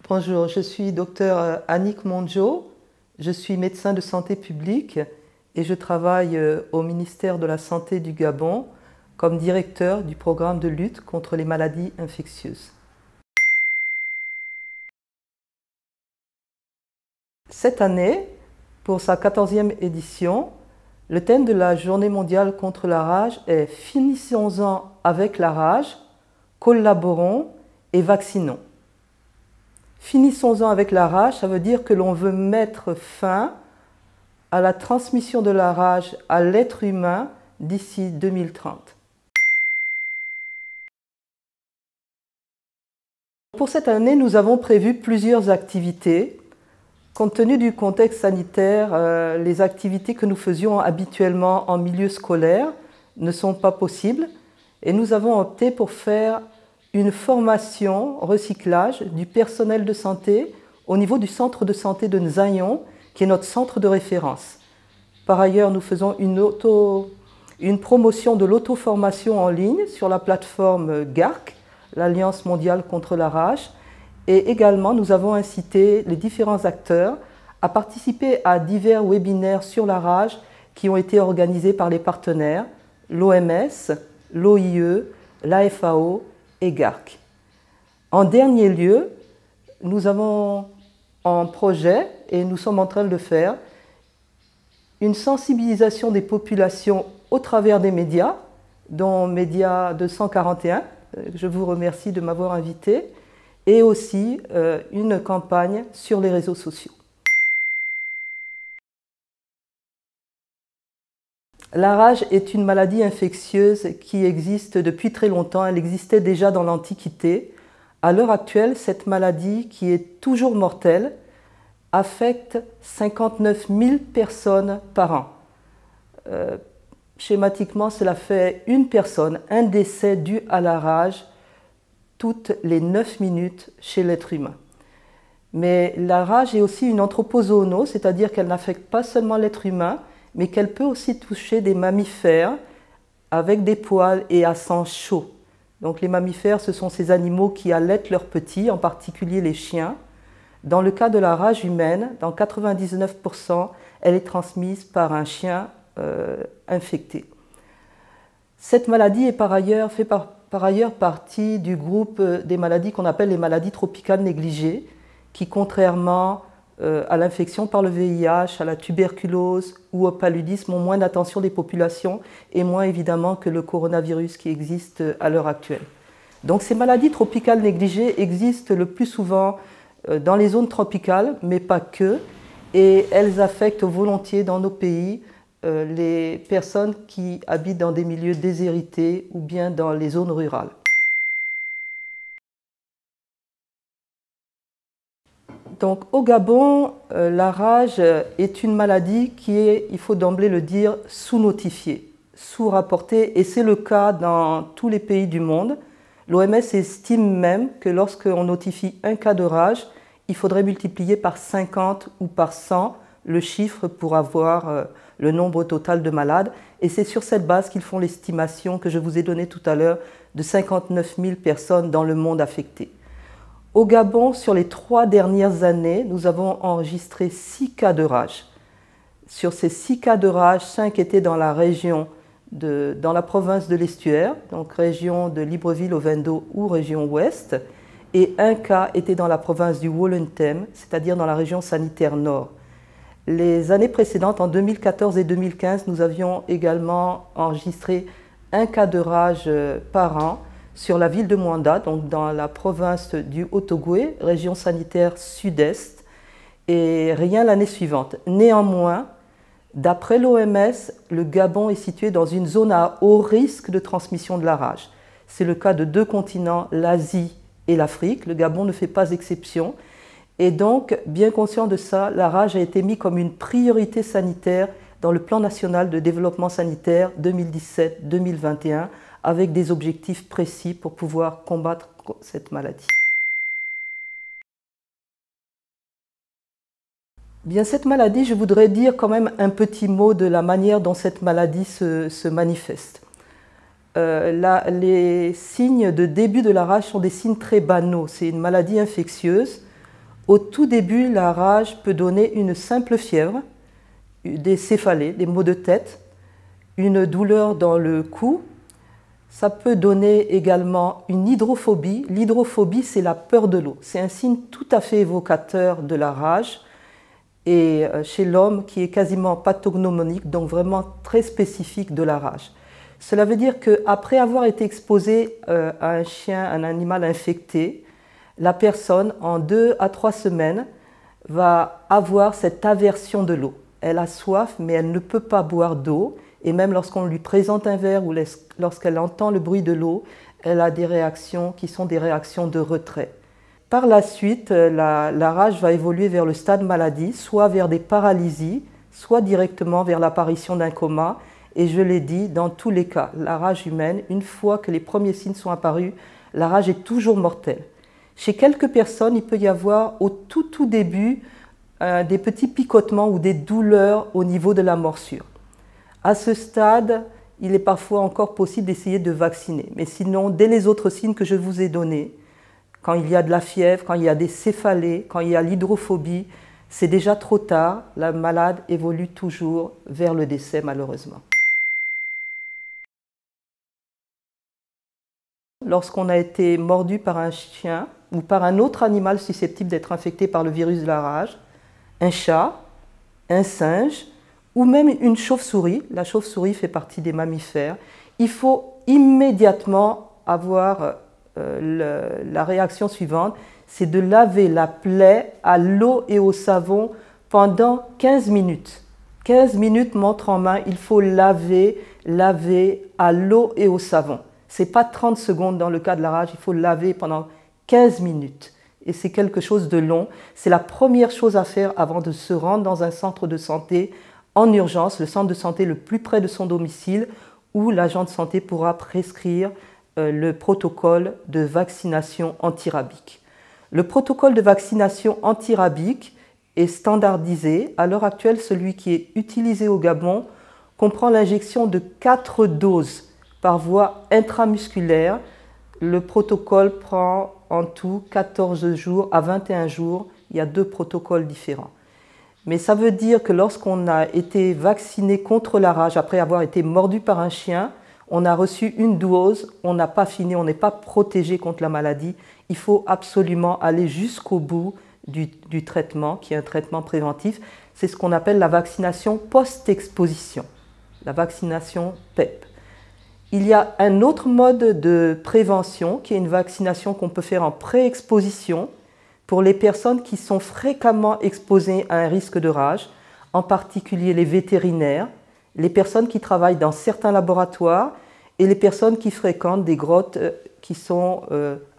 Bonjour, je suis docteur Annick Mondjo, je suis médecin de santé publique et je travaille au ministère de la Santé du Gabon comme directeur du programme de lutte contre les maladies infectieuses. Cette année, pour sa 14e édition, le thème de la Journée mondiale contre la rage est « Finissons-en avec la rage, collaborons et vaccinons ». Finissons-en avec la rage, ça veut dire que l'on veut mettre fin à la transmission de la rage à l'être humain d'ici 2030. Pour cette année, nous avons prévu plusieurs activités. Compte tenu du contexte sanitaire, les activités que nous faisions habituellement en milieu scolaire ne sont pas possibles et nous avons opté pour faire une formation recyclage du personnel de santé au niveau du centre de santé de Nzayon, qui est notre centre de référence. Par ailleurs, nous faisons une promotion de l'auto-formation en ligne sur la plateforme GARC, l'Alliance mondiale contre la rage, et également nous avons incité les différents acteurs à participer à divers webinaires sur la rage qui ont été organisés par les partenaires, l'OMS, l'OIE, la FAO et GARC. En dernier lieu, nous avons en projet, et nous sommes en train de le faire, une sensibilisation des populations au travers des médias, dont Média 241, je vous remercie de m'avoir invité, et aussi une campagne sur les réseaux sociaux. La rage est une maladie infectieuse qui existe depuis très longtemps. Elle existait déjà dans l'Antiquité. À l'heure actuelle, cette maladie, qui est toujours mortelle, affecte 59 000 personnes par an. Schématiquement, cela fait une personne, un décès dû à la rage toutes les 9 minutes chez l'être humain. Mais la rage est aussi une anthropozoonose, c'est-à-dire qu'elle n'affecte pas seulement l'être humain, mais qu'elle peut aussi toucher des mammifères avec des poils et à sang chaud. Donc les mammifères, ce sont ces animaux qui allaitent leurs petits, en particulier les chiens. Dans le cas de la rage humaine, dans 99%, elle est transmise par un chien infecté. Cette maladie est par ailleurs, fait par ailleurs partie du groupe des maladies qu'on appelle les maladies tropicales négligées, qui contrairement à l'infection par le VIH, à la tuberculose ou au paludisme ont moins d'attention des populations et moins évidemment que le coronavirus qui existe à l'heure actuelle. Donc ces maladies tropicales négligées existent le plus souvent dans les zones tropicales, mais pas que, et elles affectent volontiers dans nos pays les personnes qui habitent dans des milieux déshérités ou bien dans les zones rurales. Donc, au Gabon, la rage est une maladie qui est, il faut d'emblée le dire, sous-notifiée, sous-rapportée, et c'est le cas dans tous les pays du monde. L'OMS estime même que lorsqu'on notifie un cas de rage, il faudrait multiplier par 50 ou par 100 le chiffre pour avoir le nombre total de malades. Et c'est sur cette base qu'ils font l'estimation que je vous ai donnée tout à l'heure de 59 000 personnes dans le monde affectées. Au Gabon, sur les 3 dernières années, nous avons enregistré 6 cas de rage. Sur ces 6 cas de rage, 5 étaient dans la région dans la province de l'Estuaire, donc région de Libreville-au-Vendoux ou région ouest, et 1 cas était dans la province du Wollentem, c'est-à-dire dans la région sanitaire nord. Les années précédentes, en 2014 et 2015, nous avions également enregistré 1 cas de rage par an sur la ville de Mwanda, donc dans la province du Haut-Ogooué, région sanitaire sud-est, et rien l'année suivante. Néanmoins, d'après l'OMS, le Gabon est situé dans une zone à haut risque de transmission de la rage. C'est le cas de 2 continents, l'Asie et l'Afrique. Le Gabon ne fait pas exception. Et donc, bien conscient de ça, la rage a été mise comme une priorité sanitaire dans le plan national de développement sanitaire 2017-2021, avec des objectifs précis pour pouvoir combattre cette maladie. Bien, cette maladie, je voudrais dire quand même un petit mot de la manière dont cette maladie se manifeste. Les signes de début de la rage sont des signes très banaux. C'est une maladie infectieuse Au tout début, la rage peut donner une simple fièvre, des céphalées, des maux de tête, une douleur dans le cou. Ça peut donner également une hydrophobie. L'hydrophobie, c'est la peur de l'eau. C'est un signe tout à fait évocateur de la rage et chez l'homme qui est quasiment pathognomonique, donc vraiment très spécifique de la rage. Cela veut dire qu'après avoir été exposé à un chien, un animal infecté, la personne, en 2 à 3 semaines, va avoir cette aversion de l'eau. Elle a soif, mais elle ne peut pas boire d'eau. Et même lorsqu'on lui présente un verre ou lorsqu'elle entend le bruit de l'eau, elle a des réactions qui sont des réactions de retrait. Par la suite, la rage va évoluer vers le stade maladie, soit vers des paralysies, soit directement vers l'apparition d'un coma. Et je l'ai dit, dans tous les cas, la rage humaine, une fois que les premiers signes sont apparus, la rage est toujours mortelle. Chez quelques personnes, il peut y avoir au tout début des petits picotements ou des douleurs au niveau de la morsure. À ce stade, il est parfois encore possible d'essayer de vacciner. Mais sinon, dès les autres signes que je vous ai donnés, quand il y a de la fièvre, quand il y a des céphalées, quand il y a l'hydrophobie, c'est déjà trop tard. La malade évolue toujours vers le décès, malheureusement. Lorsqu'on a été mordu par un chien ou par un autre animal susceptible d'être infecté par le virus de la rage, un chat, un singe ou même une chauve-souris, la chauve-souris fait partie des mammifères, il faut immédiatement avoir la réaction suivante, c'est de laver la plaie à l'eau et au savon pendant 15 minutes. 15 minutes montre en main, il faut laver à l'eau et au savon. Ce n'est pas 30 secondes dans le cas de la rage, il faut laver pendant 15 minutes. Et c'est quelque chose de long. C'est la première chose à faire avant de se rendre dans un centre de santé en urgence, le centre de santé le plus près de son domicile, où l'agent de santé pourra prescrire le protocole de vaccination antirabique. Le protocole de vaccination antirabique est standardisé. À l'heure actuelle, celui qui est utilisé au Gabon comprend l'injection de 4 doses par voie intramusculaire. Le protocole prend en tout 14 jours à 21 jours. Il y a 2 protocoles différents. Mais ça veut dire que lorsqu'on a été vacciné contre la rage, après avoir été mordu par un chien, on a reçu une dose, on n'a pas fini, on n'est pas protégé contre la maladie. Il faut absolument aller jusqu'au bout du traitement, qui est un traitement préventif. C'est ce qu'on appelle la vaccination post-exposition, la vaccination PEP. Il y a un autre mode de prévention qui est une vaccination qu'on peut faire en pré-exposition pour les personnes qui sont fréquemment exposées à un risque de rage, en particulier les vétérinaires, les personnes qui travaillent dans certains laboratoires et les personnes qui fréquentent des grottes qui sont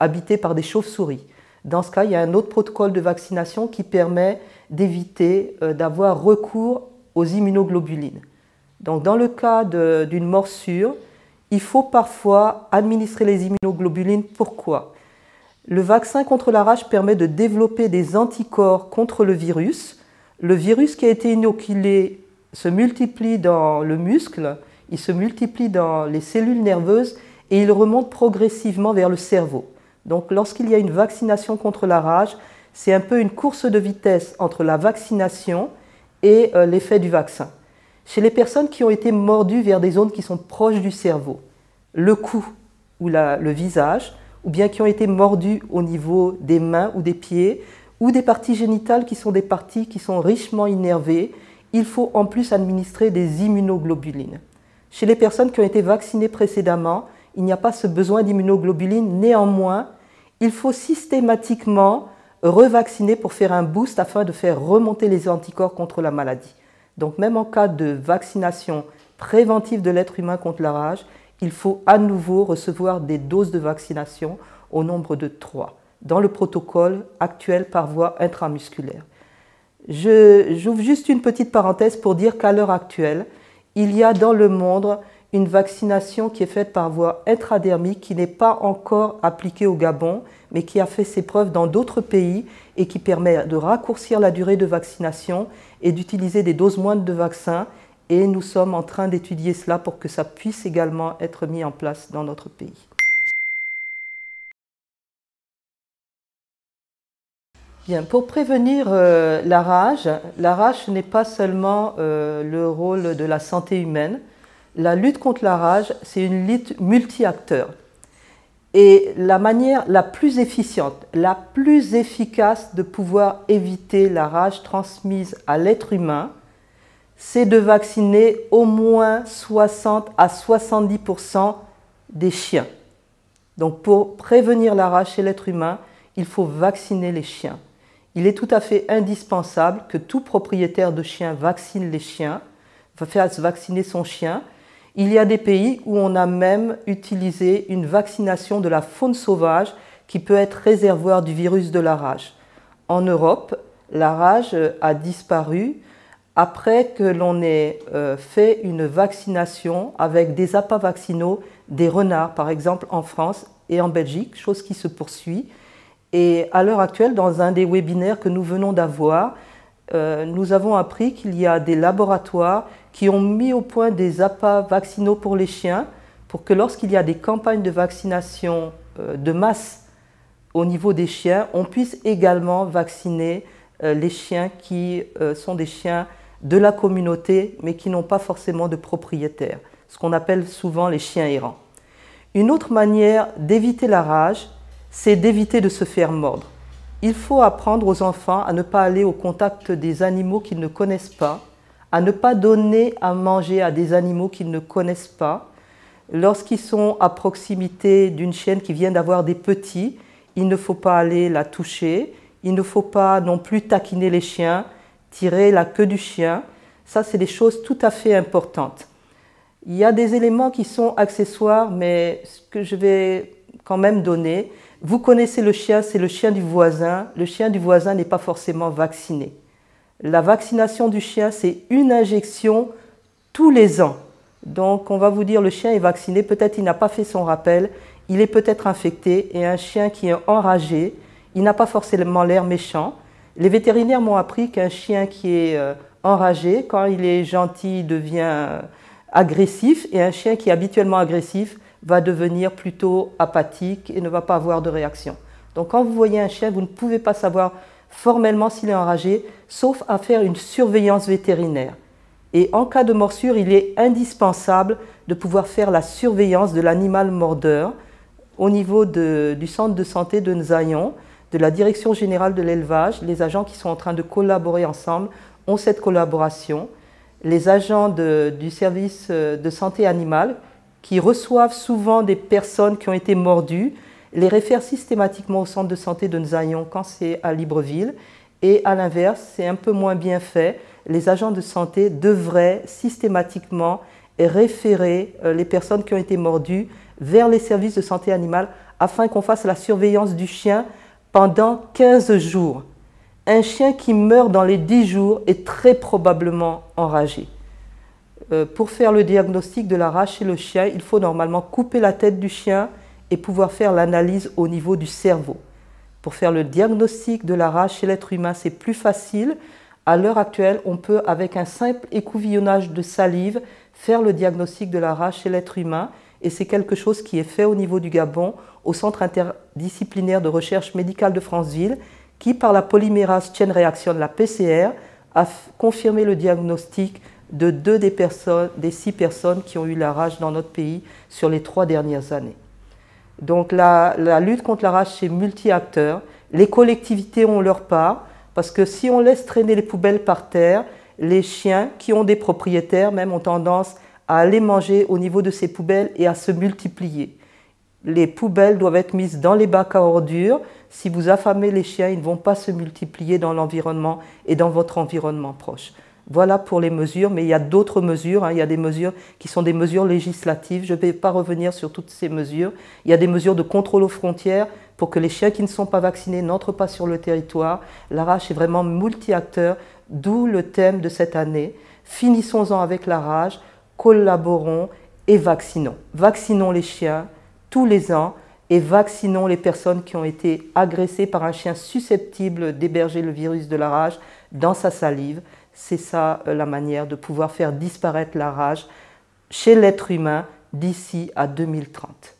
habitées par des chauves-souris. Dans ce cas, il y a un autre protocole de vaccination qui permet d'éviter d'avoir recours aux immunoglobulines. Donc, dans le cas d'une morsure, il faut parfois administrer les immunoglobulines. Pourquoi? Le vaccin contre la rage permet de développer des anticorps contre le virus. Le virus qui a été inoculé se multiplie dans le muscle, il se multiplie dans les cellules nerveuses et il remonte progressivement vers le cerveau. Donc lorsqu'il y a une vaccination contre la rage, c'est un peu une course de vitesse entre la vaccination et l'effet du vaccin. Chez les personnes qui ont été mordues vers des zones qui sont proches du cerveau, le cou ou le visage, ou bien qui ont été mordues au niveau des mains ou des pieds, ou des parties génitales qui sont des parties qui sont richement innervées, il faut en plus administrer des immunoglobulines. Chez les personnes qui ont été vaccinées précédemment, il n'y a pas ce besoin d'immunoglobulines. Néanmoins, il faut systématiquement revacciner pour faire un boost afin de faire remonter les anticorps contre la maladie. Donc même en cas de vaccination préventive de l'être humain contre la rage, il faut à nouveau recevoir des doses de vaccination au nombre de 3 dans le protocole actuel par voie intramusculaire. J'ouvre juste une petite parenthèse pour dire qu'à l'heure actuelle, il y a dans le monde une vaccination qui est faite par voie intradermique qui n'est pas encore appliquée au Gabon, mais qui a fait ses preuves dans d'autres pays et qui permet de raccourcir la durée de vaccination et d'utiliser des doses moindres de vaccins. Et nous sommes en train d'étudier cela pour que ça puisse également être mis en place dans notre pays. Bien, pour prévenir la rage ce n'est pas seulement le rôle de la santé humaine. La lutte contre la rage, c'est une lutte multi-acteurs. Et la manière la plus efficiente, la plus efficace de pouvoir éviter la rage transmise à l'être humain, c'est de vacciner au moins 60 à 70% des chiens. Donc pour prévenir la rage chez l'être humain, il faut vacciner les chiens. Il est tout à fait indispensable que tout propriétaire de chien vaccine les chiens, fasse vacciner son chien. Il y a des pays où on a même utilisé une vaccination de la faune sauvage qui peut être réservoir du virus de la rage. En Europe, la rage a disparu après que l'on ait fait une vaccination avec des appâts vaccinaux des renards, par exemple en France et en Belgique, chose qui se poursuit. Et à l'heure actuelle, dans un des webinaires que nous venons d'avoir, nous avons appris qu'il y a des laboratoires qui ont mis au point des appâts vaccinaux pour les chiens, pour que lorsqu'il y a des campagnes de vaccination de masse au niveau des chiens, on puisse également vacciner les chiens qui sont des chiens de la communauté, mais qui n'ont pas forcément de propriétaire, ce qu'on appelle souvent les chiens errants. Une autre manière d'éviter la rage, c'est d'éviter de se faire mordre. Il faut apprendre aux enfants à ne pas aller au contact des animaux qu'ils ne connaissent pas, à ne pas donner à manger à des animaux qu'ils ne connaissent pas. Lorsqu'ils sont à proximité d'une chienne qui vient d'avoir des petits, il ne faut pas aller la toucher, il ne faut pas non plus taquiner les chiens, tirer la queue du chien. Ça, c'est des choses tout à fait importantes. Il y a des éléments qui sont accessoires, mais ce que je vais quand même donner. Vous connaissez le chien, c'est le chien du voisin. Le chien du voisin n'est pas forcément vacciné. La vaccination du chien, c'est une injection tous les ans. Donc, on va vous dire le chien est vacciné, peut-être il n'a pas fait son rappel, il est peut-être infecté, et un chien qui est enragé, il n'a pas forcément l'air méchant. Les vétérinaires m'ont appris qu'un chien qui est enragé, quand il est gentil, il devient agressif, et un chien qui est habituellement agressif va devenir plutôt apathique et ne va pas avoir de réaction. Donc quand vous voyez un chien, vous ne pouvez pas savoir formellement s'il est enragé, sauf à faire une surveillance vétérinaire. Et en cas de morsure, il est indispensable de pouvoir faire la surveillance de l'animal mordeur au niveau du centre de santé de Nzayon, de la Direction générale de l'élevage. Les agents qui sont en train de collaborer ensemble ont cette collaboration. Les agents du service de santé animale qui reçoivent souvent des personnes qui ont été mordues, les réfèrent systématiquement au centre de santé de Nzayon quand c'est à Libreville. Et à l'inverse, c'est un peu moins bien fait. Les agents de santé devraient systématiquement référer les personnes qui ont été mordues vers les services de santé animale afin qu'on fasse la surveillance du chien pendant 15 jours. Un chien qui meurt dans les 10 jours est très probablement enragé. Pour faire le diagnostic de la rage chez le chien, il faut normalement couper la tête du chien et pouvoir faire l'analyse au niveau du cerveau. Pour faire le diagnostic de la rage chez l'être humain, c'est plus facile. À l'heure actuelle, on peut, avec un simple écouvillonnage de salive, faire le diagnostic de la rage chez l'être humain. Et c'est quelque chose qui est fait au niveau du Gabon, au Centre interdisciplinaire de recherche médicale de Franceville, qui, par la polymérase chain reaction, la PCR, a confirmé le diagnostic de 2 des 6 personnes qui ont eu la rage dans notre pays sur les 3 dernières années. Donc la lutte contre la rage, c'est multi-acteurs. Les collectivités ont leur part, parce que si on laisse traîner les poubelles par terre, les chiens qui ont des propriétaires même ont tendance à aller manger au niveau de ces poubelles et à se multiplier. Les poubelles doivent être mises dans les bacs à ordures. Si vous affamez les chiens, ils ne vont pas se multiplier dans l'environnement et dans votre environnement proche. Voilà pour les mesures, mais il y a d'autres mesures. Il y a des mesures qui sont des mesures législatives. Je ne vais pas revenir sur toutes ces mesures. Il y a des mesures de contrôle aux frontières pour que les chiens qui ne sont pas vaccinés n'entrent pas sur le territoire. La rage est vraiment multi-acteur, d'où le thème de cette année. Finissons-en avec la rage, collaborons et vaccinons. Vaccinons les chiens tous les ans et vaccinons les personnes qui ont été agressées par un chien susceptible d'héberger le virus de la rage dans sa salive. C'est ça la manière de pouvoir faire disparaître la rage chez l'être humain d'ici à 2030.